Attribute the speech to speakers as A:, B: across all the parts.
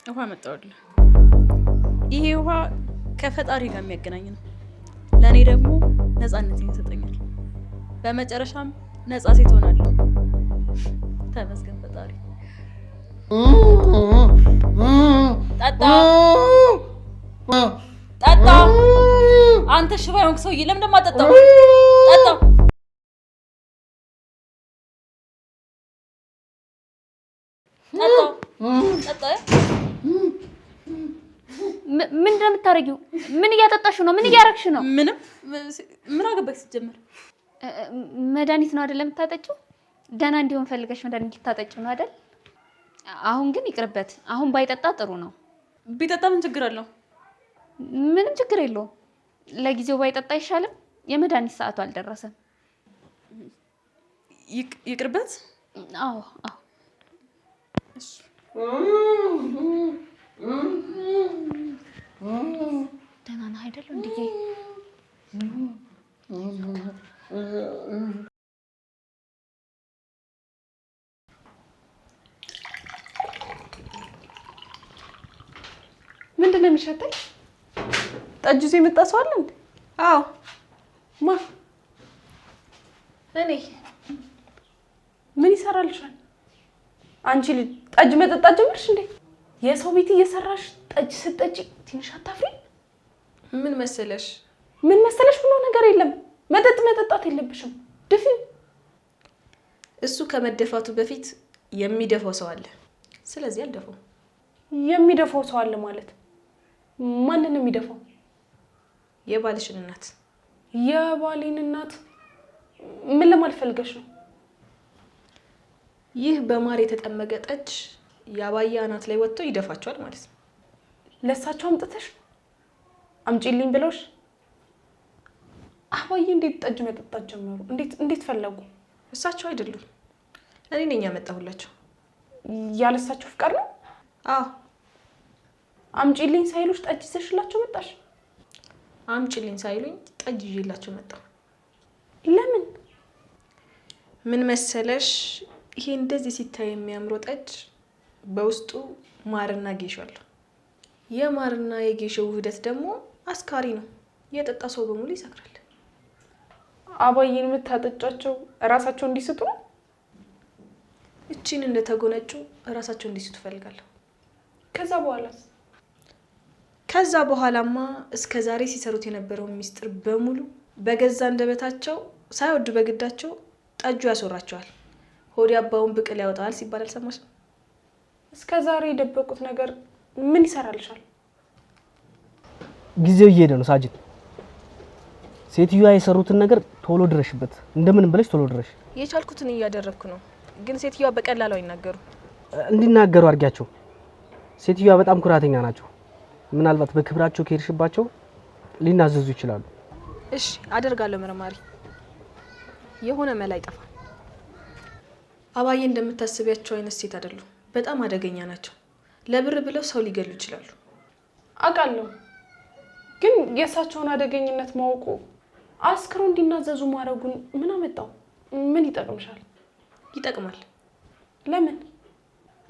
A: ውሃ መጣሁልህ። ይሄ ውሃ ከፈጣሪ ጋር የሚያገናኝ ነው። ለእኔ ደግሞ ነፃነትን ይሰጠኛል። በመጨረሻም ነፃ ሴት ሆናለሁ። ተመስገን ፈጣሪ። ጠጣ ጠጣ። አንተ ሽባ የሆንክ ሰውዬ ለምን ደግሞ አጠጣው? ጠጣ ጠጣ።
B: ምን እንደምታረጊው? ምን እያጠጣሽ ነው? ምን እያረግሽ ነው?
A: ምንም። ምን አገባሽ ሲጀመር?
B: መድኃኒት ነው አይደል የምታጠጪው? ደህና እንዲሆን ፈልገሽ መድኃኒት ልታጠጪው ነው አይደል? አሁን ግን ይቅርበት። አሁን ባይጠጣ ጥሩ ነው።
A: ቢጠጣ ምን ችግር አለው?
B: ምንም ችግር የለውም። ለጊዜው ባይጠጣ አይሻልም? የመድኃኒት ሰዓቱ አልደረሰም።
A: ይቅርበት?
B: አዎ አዎ። ደህና ነህ አይደል? እንዴ
C: ምንድን ነው የሚሸተኝ? ጠጅ ይዞ የመጣ ሰው አለ እንዴ?
A: አዎ።
C: ማ?
A: እኔ።
C: ምን ይሰራልሻል? አንቺ ልጅ ጠጅ መጠጣት ጀመርሽ እንዴ? የሰው ቤት እየሰራሽ ጠጅ ስትጠጪ ትንሽ አታፍሪ?
A: ምን መሰለሽ
C: ብሎ ነገር የለም። መጠጣት የለብሽም። ድፊ።
A: እሱ ከመደፋቱ በፊት የሚደፋው ሰው አለ። ስለዚህ አልደፋው።
C: የሚደፋው ሰው አለ ማለት ማንን ነው የሚደፋው?
A: የባልሽን እናት።
C: የባሌን እናት? ምን ለማለት ፈልገሽ ነው?
A: ይህ በማር የተጠመቀ ጠጅ የአባዬ አናት ላይ ወጥቶ ይደፋቸዋል ማለት ነው።
C: ለሳቸው አምጥተሽ አምጪልኝ ብለውሽ? አባዬ እንዴት ጠጅ መጠጣት ጀመሩ? እንዴት ፈለጉ?
A: እሳቸው አይደሉም፣ እኔ ነኝ ያመጣሁላቸው።
C: ያለሳቸው ፍቃድ ነው?
A: አዎ።
C: አምጪልኝ ሳይሉሽ ጠጅ ይዘሽላቸው መጣሽ?
A: አምጪልኝ ሳይሉኝ ጠጅ ይዤላቸው መጣሁ።
C: ለምን?
A: ምን መሰለሽ፣ ይሄ እንደዚህ ሲታይ የሚያምረው ጠጅ በውስጡ ማርና ጌሾ አለው። የማርና የጌሾ ውህደት ደግሞ አስካሪ ነው። የጠጣ ሰው በሙሉ ይሰክራል።
C: አባዬን የምታጠጫቸው እራሳቸው እንዲስቱ ነው?
A: እቺን እንደተጎነጩ እራሳቸው እንዲስቱ ፈልጋለሁ። ከዛ በኋላማ እስከ ዛሬ ሲሰሩት የነበረውን ሚስጥር በሙሉ በገዛ እንደበታቸው ሳይወዱ በግዳቸው ጠጁ ያስወራቸዋል። ሆዲ አባውን ብቅል ያወጣል ሲባል አልሰማሽም?
C: እስከ ዛሬ የደበቁት ነገር ምን ይሰራልሻል?
D: ጊዜው እየሄደ ነው ሳጅን። ሴትዮዋ የሰሩትን ነገር ቶሎ ድረሽበት። እንደምን ብለሽ ቶሎ ድረሽ።
A: የቻልኩትን እያደረኩ ነው፣ ግን ሴትዮዋ በቀላሉ አይናገሩ።
D: እንዲናገሩ አድርጊያቸው። ሴትዮዋ በጣም ኩራተኛ ናቸው። ምናልባት በክብራቸው ከሄድሽባቸው ሊናዘዙ ይችላሉ።
A: እሺ አደርጋለሁ መርማሪ። የሆነ መላ አይጠፋም። አባዬ እንደምታስቢያቸው አይነት ሴት አይደሉም። በጣም አደገኛ ናቸው። ለብር ብለው ሰው ሊገሉ ይችላሉ።
C: አውቃለሁ፣ ግን የእሳቸውን አደገኝነት ማወቁ አስክሮ እንዲናዘዙ ማድረጉን ምን አመጣው? ምን ይጠቅምሻል?
A: ይጠቅማል።
C: ለምን?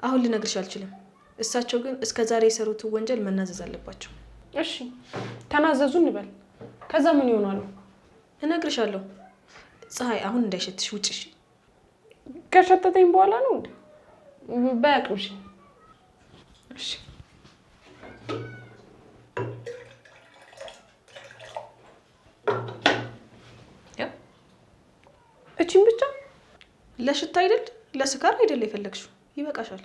A: አሁን ልነግርሽ አልችልም። እሳቸው ግን እስከ ዛሬ የሰሩትን ወንጀል መናዘዝ አለባቸው።
C: እሺ ተናዘዙ እንበል። ከዛ ምን ይሆናሉ?
A: እነግርሻለሁ። ፀሐይ አሁን እንዳይሸትሽ ውጪ። እሺ?
C: ከሸተተኝ በኋላ ነው እንዴ? በያቅምሽ።
A: እሺ
C: እቺን ብቻ?
A: ለሽታ አይደል ለስካር አይደል የፈለግሽው? ይበቃሻል።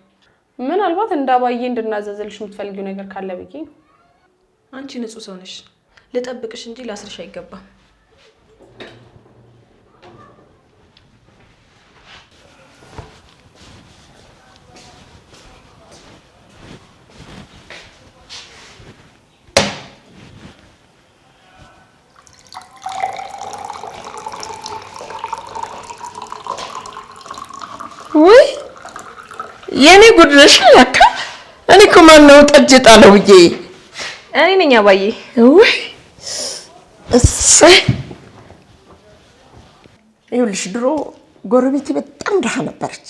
C: ምናልባት እንዳባዬ እንድናዘዝልሽ የምትፈልጊው ነገር ካለ ብዬ ነው።
A: አንቺ ንጹህ ሰው ነሽ። ልጠብቅሽ እንጂ ላስርሽ አይገባም።
E: ወይ የኔ ጉድረሽ ለካ እኔ እኮ ማነው ጠጅ ጣለው ብዬ
A: እኔ ነኝ አባዬ።
E: ወይ እሰይ ይኸውልሽ ድሮ ጎረቤቴ በጣም ድሃ ነበረች።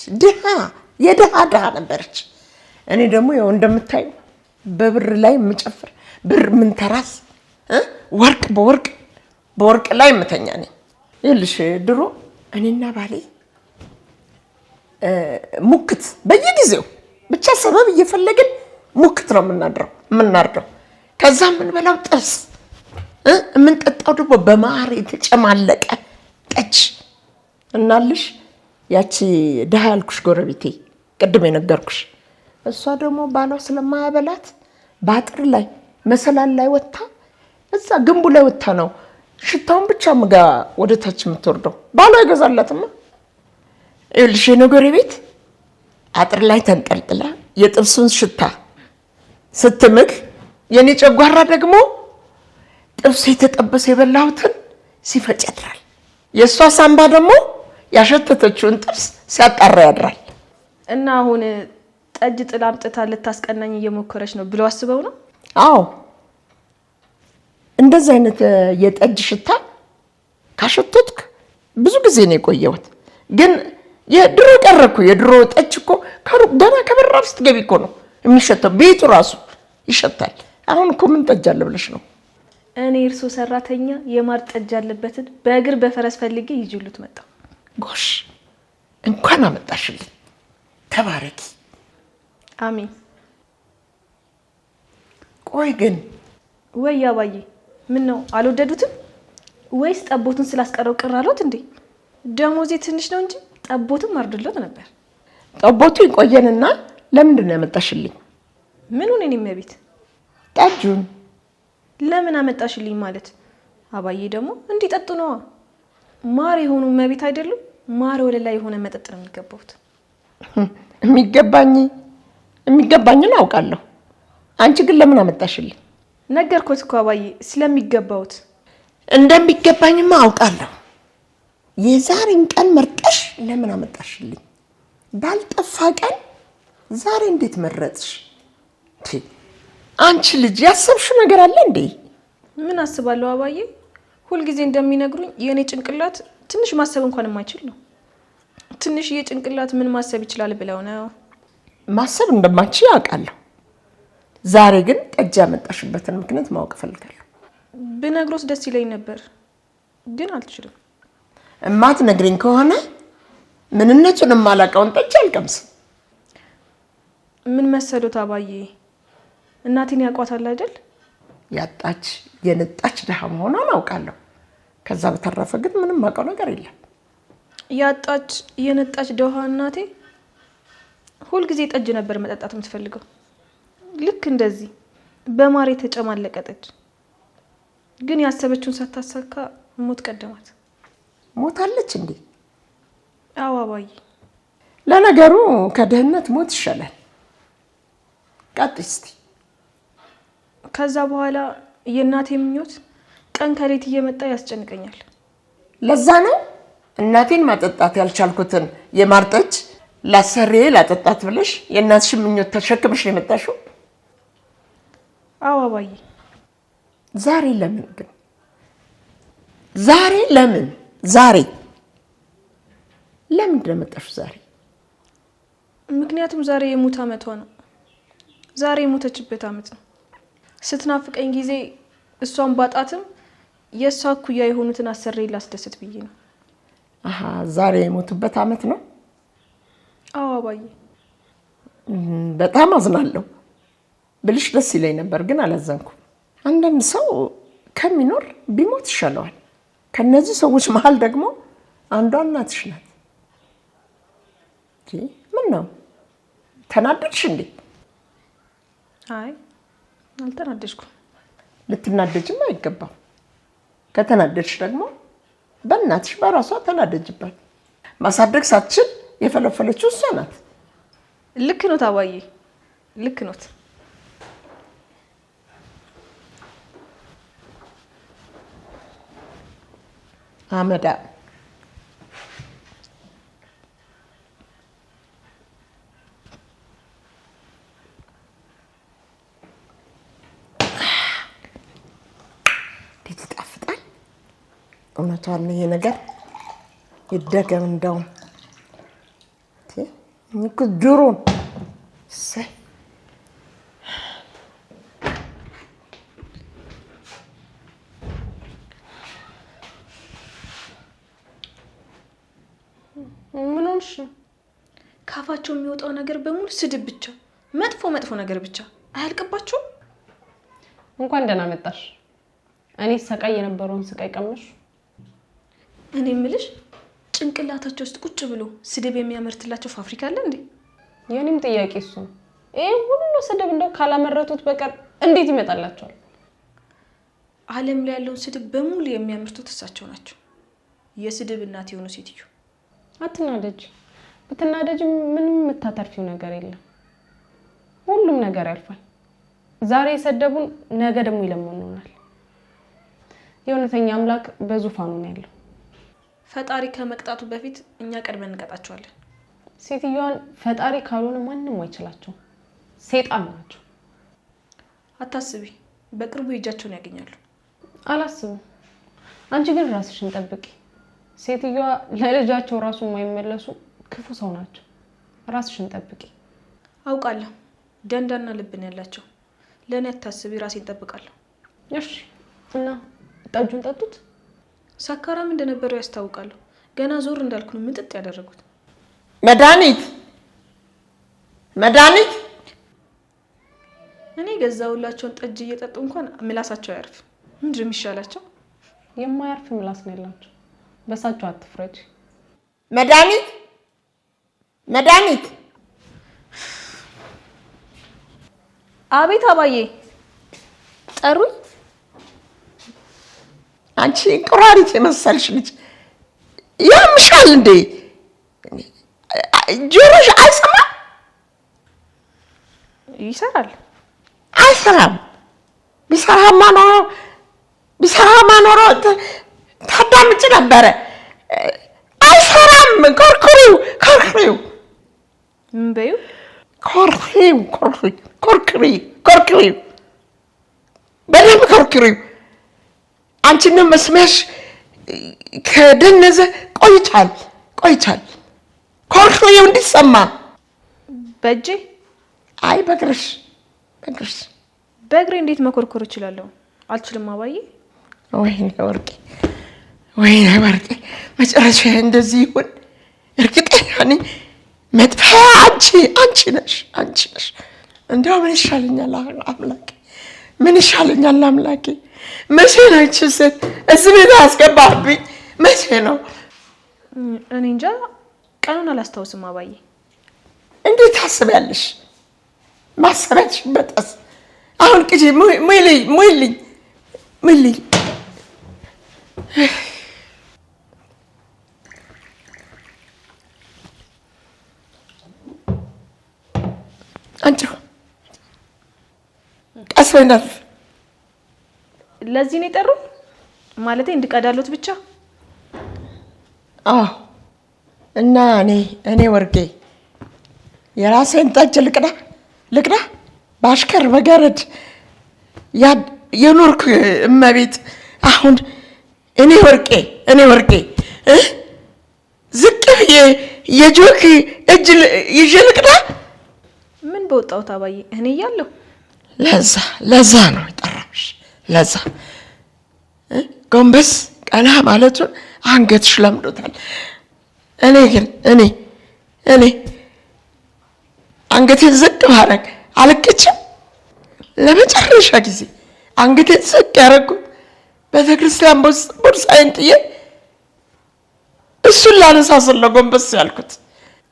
E: የድሃ ነበረች። እኔ ደግሞ ያው እንደምታዩ በብር ላይ የምጨፍር ብር ምን ተራስ ወርቅ በወርቅ ላይ የምተኛ ነኝ። ይኸውልሽ ድሮ እኔና ባሌ ሙክት በየጊዜው ብቻ ሰበብ እየፈለግን ሙክት ነው የምናርደው። ከዛ የምንበላው ጥብስ የምንጠጣው ደግሞ በማር የተጨማለቀ ጠጅ እናልሽ። ያቺ ድሃ ያልኩሽ ጎረቤቴ ቅድም የነገርኩሽ እሷ ደግሞ ባሏ ስለማያበላት በአጥር ላይ መሰላል ላይ ወጥታ እዛ ግንቡ ላይ ወጥታ ነው ሽታውን ብቻ ምጋ ወደ ታች የምትወርደው። ባሏ ይገዛላትማ። ይኸውልሽ የኔ ጎረቤት አጥር ላይ ተንጠልጥላ የጥብሱን ሽታ ስትምግ፣ የኔ ጨጓራ ደግሞ ጥብስ የተጠበሰ የበላሁትን ሲፈጭ ያድራል። የእሷ ሳምባ ደግሞ ያሸተተችውን ጥብስ ሲያጣራ ያድራል።
A: እና አሁን ጠጅ ጥላ አምጥታ ልታስቀናኝ እየሞከረች ነው ብለው አስበው ነው?
E: አዎ እንደዚህ አይነት የጠጅ ሽታ ካሸተትክ ብዙ ጊዜ ነው የቆየሁት። ግን የድሮ ቀረኩ። የድሮ ጠጅ እኮ ገና ከበራፍ ስትገቢ እኮ ነው የሚሸተው። ቤቱ ራሱ ይሸታል። አሁን እኮ ምን ጠጅ አለ ብለሽ ነው?
A: እኔ እርሶ ሰራተኛ የማር ጠጅ ያለበትን በእግር በፈረስ ፈልጌ ይዤሉት መጣሁ።
E: ጎሽ እንኳን አመጣሽልኝ። ተባረኪ።
A: አሜን።
E: ቆይ ግን
A: ወይ አባዬ ምን ነው አልወደዱትም ወይስ ጠቦቱን ስላስቀረው ቅር አሉት እንዴ? ደሞዜ ትንሽ ነው እንጂ ጠቦቱን ማርድሎት ነበር።
E: ጠቦቱ ይቆየንና ለምንድን ነው ያመጣሽልኝ?
A: ምኑን? እኔ መቤት
E: ጠጁን
A: ለምን አመጣሽልኝ ማለት? አባዬ ደግሞ እንዲጠጡ ነዋ። ማር የሆኑ መቤት አይደሉም? ማር ወለላ የሆነ መጠጥ ነው የሚገባውት። የሚገባኝን አውቃለሁ። አንቺ ግን ለምን አመጣሽልኝ? ነገርኩት እኮ አባዬ ስለሚገባውት።
E: እንደሚገባኝማ አውቃለሁ። የዛሬን ቀን መርጠሽ ለምን አመጣሽልኝ? ባልጠፋ ቀን ዛሬ እንዴት መረጥሽ? አንቺ ልጅ ያሰብሽው ነገር አለ እንዴ?
A: ምን አስባለሁ አባዬ? ሁልጊዜ እንደሚነግሩኝ የኔ ጭንቅላት ትንሽ ማሰብ እንኳን የማይችል ነው። ትንሽ የጭንቅላት ምን ማሰብ ይችላል ብለው ነው?
E: ማሰብ እንደማትችይ አውቃለሁ። ዛሬ ግን ጠጅ ያመጣሽበትን ምክንያት ማወቅ እፈልጋለሁ።
A: ብነግሮስ ደስ ይለኝ ነበር፣ ግን አልችልም።
E: እማትነግሪኝ ከሆነ ምንነቱን የማላውቀውን ጠጅ አልቀምስም።
A: ምን መሰሎት አባዬ፣ እናቴን ያውቋታል አይደል?
E: ያጣች የነጣች ድሃ መሆኗን አውቃለሁ። ከዛ በተረፈ ግን ምንም ማውቀው ነገር የለም።
A: ያጣች የነጣች ድሃ እናቴ ሁልጊዜ ጠጅ ነበር መጠጣት የምትፈልገው። ልክ እንደዚህ በማር የተጨማለቀ ጠጅ። ግን ያሰበችውን ሳታሳካ ሞት ቀደማት።
E: ሞታለች እንዴ?
A: አዎ አባዬ።
E: ለነገሩ ከድህነት ሞት ይሻላል። ቀጥይ እስቲ።
A: ከዛ በኋላ የእናቴ ምኞት ቀን ከሌት እየመጣ ያስጨንቀኛል።
E: ለዛ ነው እናቴን ማጠጣት ያልቻልኩትን የማር ጠጅ ላሰሪዬ ላጠጣት ብለሽ የእናትሽን ምኞት ተሸክመሽ ነው የመጣሽው?
A: አዎ አባዬ።
E: ዛሬ ለምን ግን? ዛሬ ለምን ነው የመጣሽው ዛሬ?
A: ምክንያቱም ዛሬ የሙት ዓመቷ ነው። ዛሬ የሞተችበት ዓመት ነው። ስትናፍቀኝ ጊዜ እሷን ባጣትም የእሷ እኩያ የሆኑትን አሰሬ ላስደስት ብዬ ነው።
E: ዛሬ የሞቱበት ዓመት ነው?
A: አዎ አባዬ።
E: በጣም አዝናለሁ ብልሽ ደስ ይለኝ ነበር፣ ግን አላዘንኩም። አንዳንድ ሰው ከሚኖር ቢሞት ይሻለዋል። ከነዚህ ሰዎች መሀል ደግሞ አንዷ እናትሽ ናት። ምን ነው ተናደድሽ እንዴ?
A: አይ አልተናደድኩም።
E: ልትናደጅም አይገባም። ከተናደድሽ ደግሞ በእናትሽ በራሷ ተናደጅባት። ማሳደግ ሳትችል የፈለፈለችው እሷ ናት።
A: ልክ ኖት አባዬ፣ ልክ ኖት።
E: አመዳ እንዴት ይጣፍጣል! እውነቷን ይሄ ነገር ይደገም። እንደውም እኮ ድሮን
C: ምን ሆንሽ?
A: ካፋቸው የሚወጣው ነገር በሙሉ ስድብ ብቻ፣ መጥፎ ነገር ብቻ። አያልቅባችሁም?
C: እንኳን ደህና መጣሽ። እኔ ሰቃይ የነበረውን ስቃይ ቀመሽ።
A: እኔ የምልሽ ጭንቅላታቸው ውስጥ ቁጭ ብሎ ስድብ የሚያመርትላቸው ፋብሪካ አለ እንዴ?
C: የኔም ጥያቄ እሱ ነው። ይሄ ሁሉ ስድብ እንደው ካላመረቱት በቀር እንዴት ይመጣላቸዋል?
A: ዓለም ላይ ያለውን ስድብ በሙሉ የሚያመርቱት እሳቸው ናቸው። የስድብ እናት የሆኑ ሴትዮ።
C: አትናደጅ። ብትናደጅ ምንም የምታተርፊው ነገር የለም። ሁሉም ነገር ያልፋል። ዛሬ የሰደቡን ነገ ደግሞ ይለምኑናል። የእውነተኛ አምላክ በዙፋኑ ነው ያለው።
A: ፈጣሪ ከመቅጣቱ በፊት እኛ ቀድመን እንቀጣቸዋለን።
C: ሴትዮዋን ፈጣሪ ካልሆነ ማንም አይችላቸው። ሰይጣን ናቸው።
A: አታስቢ፣ በቅርቡ እጃቸውን ያገኛሉ።
C: አላስብም። አንቺ ግን ራስሽን ጠብቂ። ሴትዮዋ ለልጃቸው ራሱ የማይመለሱ ክፉ ሰው ናቸው። ራስሽን ጠብቂ።
A: አውቃለሁ፣ ደንዳና ልብን ያላቸው። ለእኔ አታስቢ፣ ራሴን ጠብቃለሁ።
C: እሺ። እና ጠጁን ጠጡት?
A: ሰካራም እንደነበረው ያስታውቃሉ። ገና ዞር እንዳልኩ ነው ምጥጥ ያደረጉት።
E: መድኃኒት
A: እኔ ገዛውላቸውን ጠጅ እየጠጡ እንኳን ምላሳቸው አያርፍ። ምንድን ነው የሚሻላቸው?
C: የማያርፍ ምላስ ነው ያላቸው። በሳቸው አትፍረጂ።
E: መድኃኒት
A: አቤት አባዬ፣ ጠሩኝ?
E: አንቺ እንቁራሪት የመሰልሽ ልጅ ያምሻል እንዴ? ጆሮሽ አይሰማም?
A: ይሰራል።
E: አይሰራም። ቢሰራማ ኖሮ ታዳምጪ ነበረ። አይሰራም። ኮርኩሪው
A: ምን በይው?
E: ኮርኩሪው በደንብ ኮርኩሪው። አንቺንም መስሚያሽ ከደነዘ ቆይቻል። ኮርኩሪው እንዲሰማ።
A: በእጄ?
E: አይ በእግርሽ።
A: በእግሬ እንዴት መኮርኮር እችላለሁ? አልችልም አባዬ።
E: ወይኔ ወርቄ መጨረሻ እንደዚህ ይሁን። እርግጠኛ ነኝ መጥፊያ አንቺ ነሽ። እንደው ምን ይሻለኛል አምላኬ? መቼ ነው ይህች ሴት እዚህ ቤት ያስገባብኝ? መቼ ነው?
A: እኔ እንጃ፣ ቀኑን አላስታውስም አባዬ።
E: እንዴት ታስቢያለሽ? ማሰቢያችን በጠስ አሁን ቅጂ ሙይልኝ አንቺ ቀስ በይ እንዳትል።
A: ለዚህ ነው የጠሩ ማለቴ እንድቀዳሉት ብቻ?
E: አዎ። እና እኔ ወርቄ የራሴን ጠጅ ልቅዳ ባሽከር በገረድ የኖርኩ እመቤት። አሁን እኔ ወርቄ ዝቅ ብዬ የጆክ እጅ ይዤ ልቅዳ?
A: ምን በወጣሁት አባዬ፣ እኔ እያለሁ።
E: ለዛ ነው የጠራሁሽ። ለዛ ጎንበስ ቀና ማለቱን አንገትሽ ለምዶታል። እኔ ግን እኔ አንገቴን ዝቅ ማድረግ አልቅችም። ለመጨረሻ ጊዜ አንገቴን ዝቅ ያደረኩት ቤተክርስቲያን ቦርሳዬን ጥዬ እሱን ላነሳ ስለ ጎንበስ ያልኩት።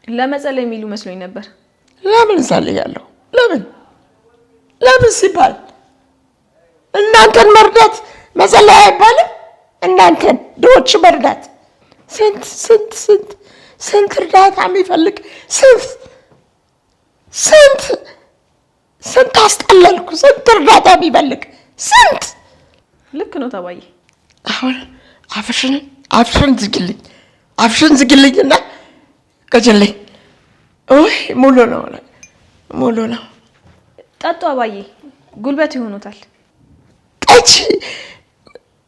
A: ለመጸለይ የሚሉ መስሎኝ ነበር።
E: ለምን ጸልያለሁ? ለምን ሲባል እናንተን መርዳት መጸለይ አይባልም? እናንተን ድሆች መርዳት ስንት እርዳታ የሚፈልግ ስንት አስጠለልኩ። ስንት እርዳታ የሚፈልግ ስንት።
A: ልክ ነው ተባዬ።
E: አሁን አፍሽን ዝግልኝና ቀጀለኝ። ወይ ሙሉ ነው።
A: ጠጡ አባዬ፣ ጉልበት ይሆኑታል።
E: ጠጪ፣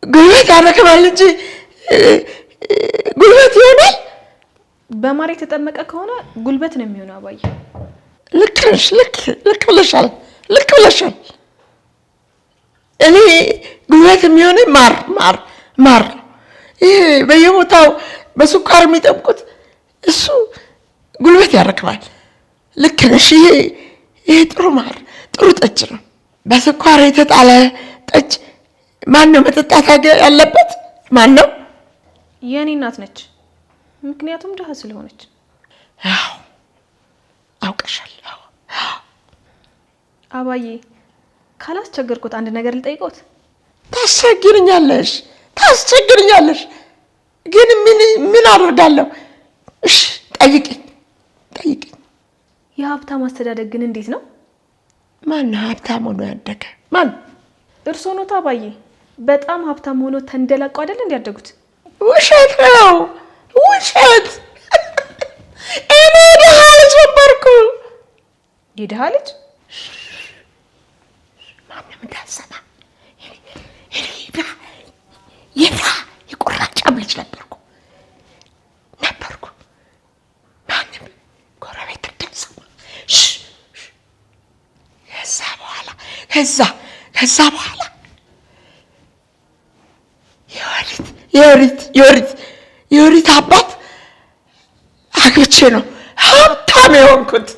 E: ጉልበት ያደርጋል እንጂ ጉልበት ይሆናል።
A: በማር የተጠመቀ ከሆነ ጉልበት ነው የሚሆነው አባዬ።
E: ልክ ነሽ። ልክ ብለሻል። እኔ ጉልበት የሚሆነኝ ማር ነው። ይሄ በየቦታው በስኳር የሚጠብቁት እሱ ጉልበት ያረክባል። ልክ ነሽ። ይሄ ጥሩ ማር ጥሩ ጠጅ ነው። በስኳር የተጣለ ጠጅ ማን ነው መጠጣት ያለበት? ማን ነው?
A: የኔ እናት ነች። ምክንያቱም ድሃ ስለሆነች።
E: አዎ አውቀሻለሁ።
A: አባዬ ካላስቸገርኩት አንድ ነገር ልጠይቆት።
E: ታስቸግርኛለሽ ግን ምን አደርጋለሁ? እሺ ጠይቂኝ።
A: የሀብታም አስተዳደግ ግን እንዴት ነው?
E: ማን ሀብታም ሆኖ ያደገ? ማን?
A: እርሶ ኖት አባዬ። በጣም ሀብታም ሆኖ ተንደላቀው አይደል እንዲያደጉት?
E: ውሸት ነው ውሸት። እኔ ድሃ ልጅ ነበርኩ።
A: የድሃ ልጅ?
E: ማንም እንዳሰማ የቁራጫም ልጅ ነበርኩ። ማንም ጎረቤት እንዳሰማ። ከዛ በኋላ የወሪት አባት አግብቼ ነው ሀብታም የሆንኩት።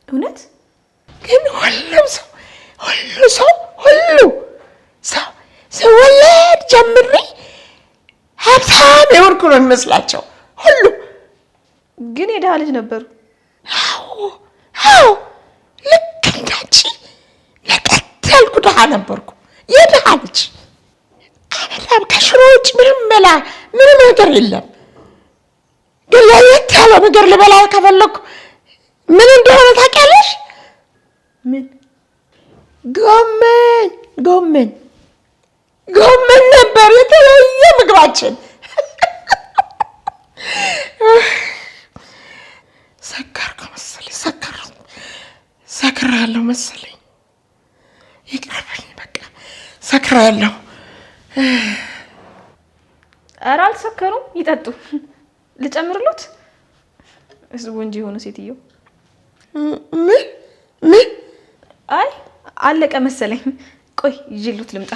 A: እውነት?
E: ግን ሁሉ ሰው ስወለድ ጀምሬ ሀብታም የሆንኩ ነው የሚመስላቸው ሁሉ።
A: ግን የድሃ ልጅ ነበሩ።
E: አዎ ልክ እንዳንቺ ለቀጥ ያልኩ ድሃ ነበርኩ። የድሃ ልጅ አበላም ከሽሮ ውጭ ምንም ነገር የለም። ግን ለየት ያለ ነገር ልበላ ከፈለኩ ምን እንደሆነ ታውቂያለሽ?
A: ምን?
E: ጎመን ነበር የተለየ ምግባችን። ሰክራለሁ መሰለኝ። ይቅርብኝ በቃ ሰክራለሁ።
A: ኧረ አልሰከሩም፣ ይጠጡ። ልጨምርሎት? ህዝቡ እንጂ የሆነ ሴትዮ።
E: ምን?
A: አይ አለቀ መሰለኝ። ቆይ ይዤሉት ልምጣ።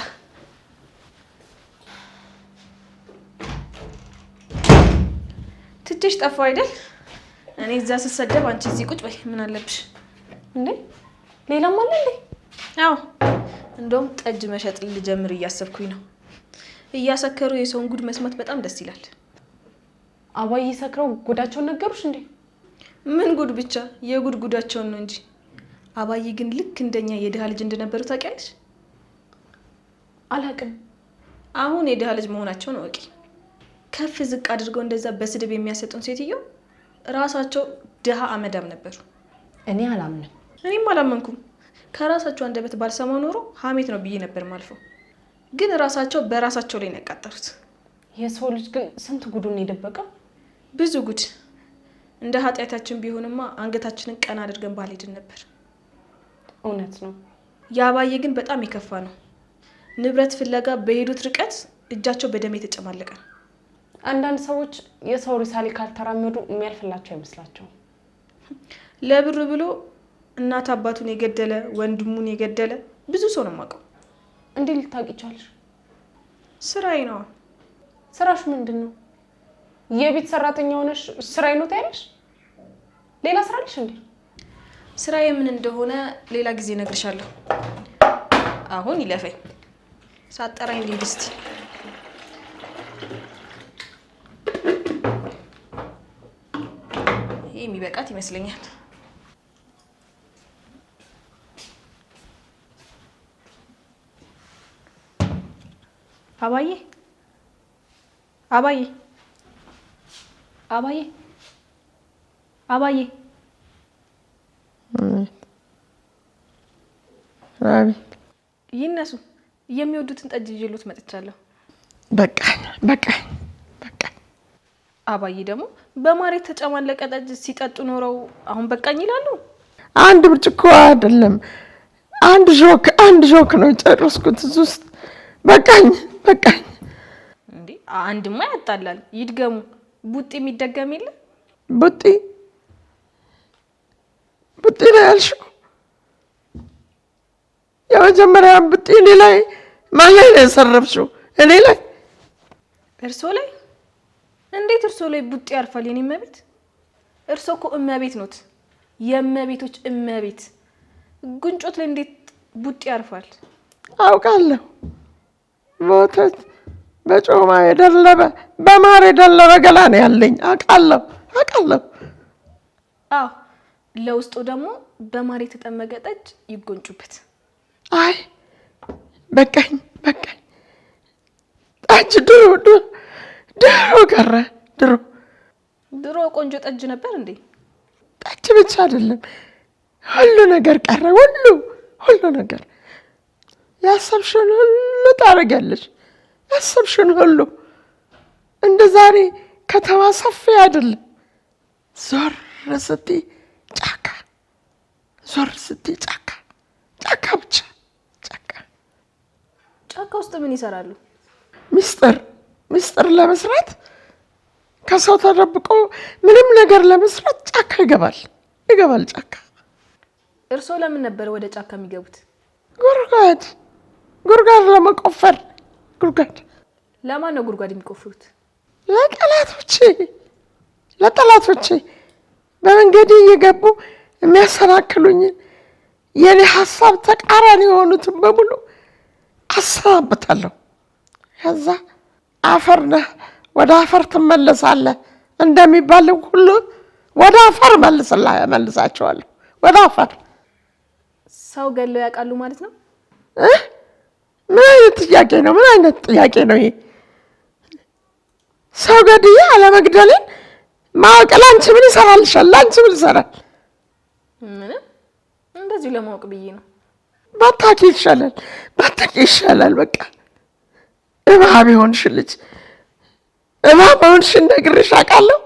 A: ትንሽ ጠፋ አይደል? እኔ እዛ ስሰደብ አንቺ እዚህ ቁጭ በይ። ምን አለብሽ
C: እንዴ? ሌላም አለ እንዴ?
A: አዎ እንደውም ጠጅ መሸጥ ልጀምር እያሰብኩኝ ነው። እያሰከሩ የሰውን ጉድ መስማት በጣም ደስ ይላል።
C: አባዬ ሰክረው ጉዳቸውን ነገሩሽ እንዴ?
A: ምን ጉድ ብቻ ጉዳቸውን ነው እንጂ። አባዬ ግን ልክ እንደኛ የድሃ ልጅ እንደነበሩ ታውቂያለሽ?
C: አላውቅም።
A: አሁን የድሃ ልጅ መሆናቸውን ወቂ። ከፍ ዝቅ አድርገው እንደዛ በስድብ የሚያሰጡን ሴትዮ ራሳቸው ድሃ አመዳም ነበሩ።
C: እኔ አላምንም።
A: እኔም አላመንኩም። ከራሳቸው አንደበት ባልሰማው ኖሮ ሀሜት ነው ብዬ ነበር ማልፈው። ግን ራሳቸው በራሳቸው ላይ ነው ያቃጠሩት።
C: የሰው ልጅ ግን ስንት ጉዱን የደበቀው።
A: ብዙ ጉድ። እንደ ኃጢአታችን ቢሆንማ አንገታችንን ቀና አድርገን ባልሄድን ነበር።
C: እውነት ነው።
A: የአባዬ ግን በጣም የከፋ ነው። ንብረት ፍለጋ በሄዱት ርቀት እጃቸው በደም የተጨማለቀ ነው።
C: አንዳንድ ሰዎች የሰው ሪሳሌ ካልተራመዱ የሚያልፍላቸው አይመስላቸውም።
A: ለብር ብሎ እናት አባቱን የገደለ ወንድሙን የገደለ ብዙ ሰው ነው የማውቀው።
C: እንዴት ልታውቂ ቻልሽ?
A: ስራዬ ነው።
C: ስራሽ ምንድን ነው? የቤት ሰራተኛ ሆነሽ ስራዬ ነው ታያለሽ? ሌላ ስራ አለሽ እንዴ?
A: ስራዬ ምን እንደሆነ ሌላ ጊዜ እነግርሻለሁ። አሁን ይለፈኝ። ሳጠራኝ ልሂድ እስቲ። ይሄ የሚበቃት ይመስለኛል። አባዬ አባዬ አባዬ አባዬ
E: አቤት።
A: ይነሱ። የሚወዱትን ጠጅ ይዤሎት መጥቻለሁ።
E: በቃኝ።
A: አባዬ ደግሞ በማር የተጨማለቀ ጠጅ ሲጠጡ ኖረው አሁን በቃኝ ይላሉ።
E: አንድ ብርጭቆ አይደለም አንድ ጆክ ነው የጨረስኩት እዚህ ውስጥ። በቃኝ።
A: እንዴ አንድማ ያጣላል። ይድገሙ። ቡጢ የሚደገም የለ?
E: ቡጢ ነው ያልሽው? የመጀመሪያ ቡጢ እኔ ላይ ማን ላይ ነው የሰረብሽው? እኔ ላይ?
A: እርሶ ላይ እንዴት እርሶ ላይ ቡጥ ያርፋል? የኔ እመቤት፣ እርሶ እኮ እመቤት ኖት፣ የእመቤቶች እመቤት። ጉንጮት ላይ እንዴት ቡጥ ያርፋል?
E: አውቃለሁ። በወተት በጮማ የደለበ በማር የደለበ ገላ ነው ያለኝ። አውቃለሁ።
A: አዎ፣ ለውስጡ ደግሞ በማር የተጠመቀ ጠጅ ይጎንጩበት።
E: አይ በቃኝ። ጠጅ ድሮ ቀረ።
A: ድሮ ቆንጆ ጠጅ ነበር እንዴ?
E: ጠጅ ብቻ አይደለም፣ ሁሉ ነገር ቀረ። ሁሉ ነገር ያሰብሽን ሁሉ ታደርጊያለሽ። ያሰብሽን ሁሉ እንደ ዛሬ ከተማ ሰፊ አይደለም። ዞር ስትይ ጫካ፣ ጫካ ብቻ ጫካ።
A: ጫካ ውስጥ ምን ይሰራሉ? ሚስጥር ለመስራት ከሰው ተደብቆ ምንም ነገር ለመስራት ጫካ ይገባል ጫካ። እርሶ ለምን ነበር ወደ ጫካ የሚገቡት?
E: ጉድጓድ ለመቆፈር። ጉድጓድ
A: ለማን ነው ጉድጓድ የሚቆፍሩት?
E: ለጠላቶቼ በመንገዴ እየገቡ የሚያሰናክሉኝን የኔ ሀሳብ ተቃራኒ የሆኑትን በሙሉ አሰናብታለሁ። ከዛ አፈር ነህ ወደ አፈር ትመለሳለህ እንደሚባለው ሁሉ ወደ አፈር መልሳቸዋለሁ። ወደ አፈር።
A: ሰው ገለው ያውቃሉ ማለት ነው?
E: ምን አይነት ጥያቄ ነው? ምን አይነት ጥያቄ ነው ይሄ? ሰው ገድዬ አለመግደልን ማወቅ ለአንቺ ምን ይሰራልሻል? ለአንቺ ምን ይሰራል?
A: ምንም፣ እንደዚሁ ለማወቅ ብዬ ነው።
E: ባታቂ ይሻላል። በቃ እባብ የሆንሽ ልጅ፣ እባብ የሆንሽን ነግሬሽ አውቃለሁ።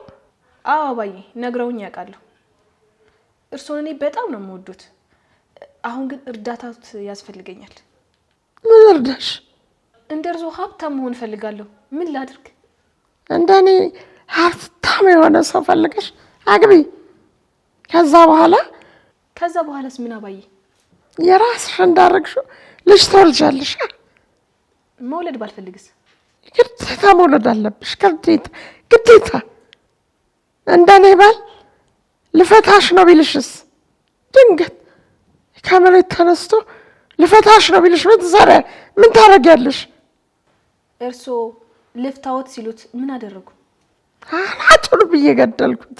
A: አዎ አባዬ ነግረውኝ ያውቃለሁ። እርሶን እኔ በጣም ነው የምወዱት። አሁን ግን እርዳታት ያስፈልገኛል።
E: ምን እርዳሽ?
A: እንደ እርሶ ሀብታም መሆን እፈልጋለሁ። ምን ላድርግ?
E: እንደኔ ሀብታም የሆነ ሰው ፈልገሽ አግቢ። ከዛ በኋላስ ምን አባዬ? የራስሽ እንዳረግሽው ልጅ ትወልጃለሽ።
A: መውለድ ባልፈልግስ?
E: ግዴታ መውለድ አለብሽ። ግዴታ። እንደኔ ባል ልፈታሽ ነው ቢልሽስ? ድንገት ከመሬት ተነስቶ ልፈታሽ ነው ቢልሽ ምን ታረጊያለሽ?
A: እርሶ ልፍታዎት ሲሉት ምን አደረጉ?
E: አናቱን ብዬ ገደልኩት።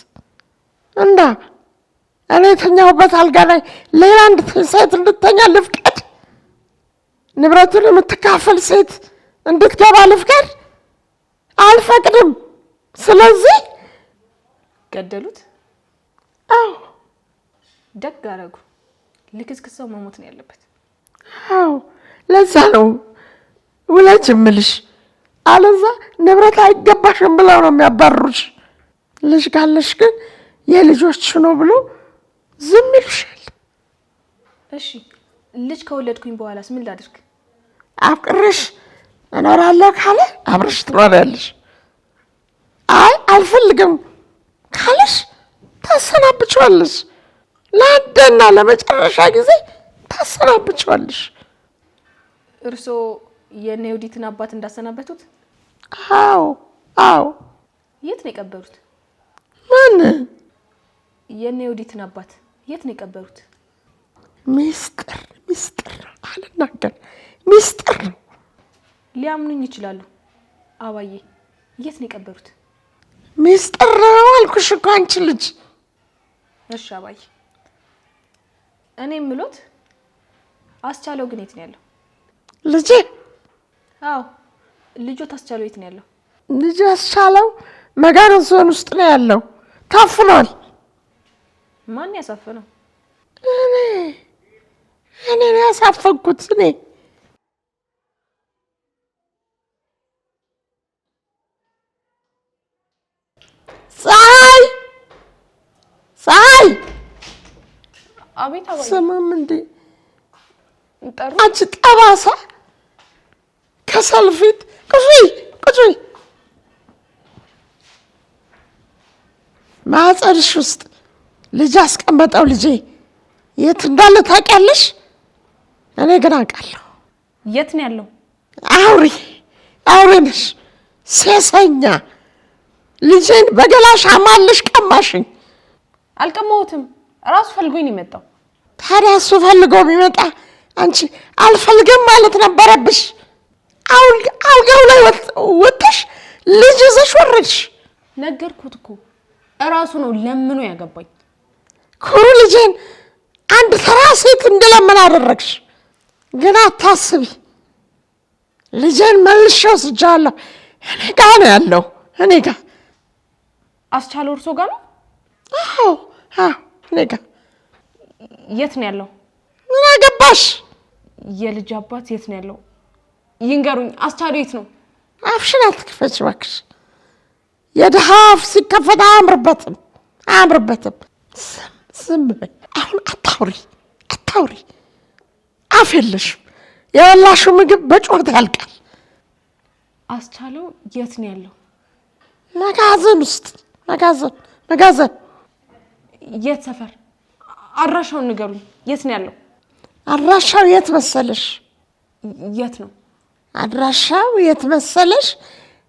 E: እኔ የተኛሁበት አልጋ ላይ ሌላ ሴት እንድተኛ ልፍቀድ? ንብረቱን የምትካፈል ሴት እንድትገባ ልፍቀድ? አልፈቅድም። ስለዚህ
A: ገደሉት?
E: አዎ።
A: ደግ አደረጉ። ልክስክስ ሰው መሞት ነው ያለበት።
E: አዎ፣ ለዛ ነው ውለጅ እምልሽ። አለዛ ንብረት አይገባሽም ብለው ነው የሚያባርሩሽ። ልጅ ካለሽ ግን የልጆች ነው ብሎ ዝም ይልሻል።
A: እሺ፣ ልጅ ከወለድኩኝ በኋላስ ምን ላድርግ?
E: አፍቅርሽ እኖራለሁ ካለ አብረሽ ትኖሪያለሽ። አይ አልፈልግም ካለሽ ታሰናብቻለሽ። ለአንዴና ለመጨረሻ ጊዜ ታሰናብቻለሽ።
A: እርሶ የኔ ውዲትን አባት እንዳሰናበቱት?
E: አዎ።
A: የት ነው የቀበሩት?
E: ማን?
A: የኔ ውዲትን አባት የት ነው የቀበሩት?
E: ሚስጥር አልናገር። ሚስጥር ነው።
A: ሊያምኑኝ ይችላሉ። አባዬ የት ነው የቀበሩት?
E: ሚስጥር ነው አልኩሽ እኮ አንቺ ልጅ።
A: እሺ አባዬ፣ እኔ የምሎት አስቻለው ግን የት ነው ያለው?
E: ልጄ?
A: አዎ ልጆት አስቻለው የት ነው ያለው?
E: ልጅ አስቻለው መጋረን ዞን ውስጥ ነው ያለው። ታፍኗል።
A: ማን ያሳፈነው?
E: እኔ ነው ያሳፈንኩት። እኔ ፀሐይ
A: አቤት አባዬ።
E: ስማም እንዴ
A: ጠሩ?
E: አንቺ ጠባሳ ከሰልፊት ቁጭ ማህፀንሽ ውስጥ ልጅ አስቀመጠው። ልጄ የት እንዳለ ታውቂያለሽ? እኔ ግን አውቃለሁ።
A: የት ነው ያለው?
E: አውሬ ነሽ። ሴሰኛ ልጄን በገላሽ አማልሽ ቀማሽኝ።
C: አልቀማሁትም፣ ራሱ ፈልጎኝ ነው የመጣው።
E: ታዲያ እሱ ፈልጎ ቢመጣ አንቺ አልፈልግም ማለት ነበረብሽ። አልጋው ላይ ወጥተሽ ልጅ ይዘሽ ወረድሽ።
C: ነገርኩት እኮ እራሱ ነው ለምኖ ያገባኝ።
E: ኩሩ ልጄን አንድ ተራ ሴት እንደለምን አደረግሽ። ግን አታስቢ፣ ልጄን መልሼ ወስጃለሁ። እኔ ጋ ነው ያለው፣ እኔ ጋ።
C: አስቻለው እርሶ ጋር ነው?
E: አዎ እኔ ጋ።
C: የት ነው ያለው?
E: ምን አገባሽ?
C: የልጅ አባት የት ነው ያለው? ይንገሩኝ። አስቻለው የት ነው?
E: አፍሽን አትክፈች እባክሽ። የድሃ አፍ ሲከፈት አያምርበትም። ዝም በይ አሁን። አታውሪ። አፍ የለሽም። የበላሽው ምግብ በጩኸት ያልቃል።
C: አስቻለው የት ነው ያለው?
E: መጋዘን ውስጥ። መጋዘን።
C: የት ሰፈር? አድራሻውን ንገሩኝ። የት ነው ያለው?
E: አድራሻው የት መሰለሽ?
C: የት ነው
E: አድራሻው? የት መሰለሽ?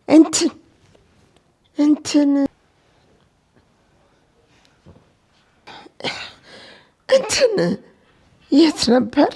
E: እንትን የት ነበር?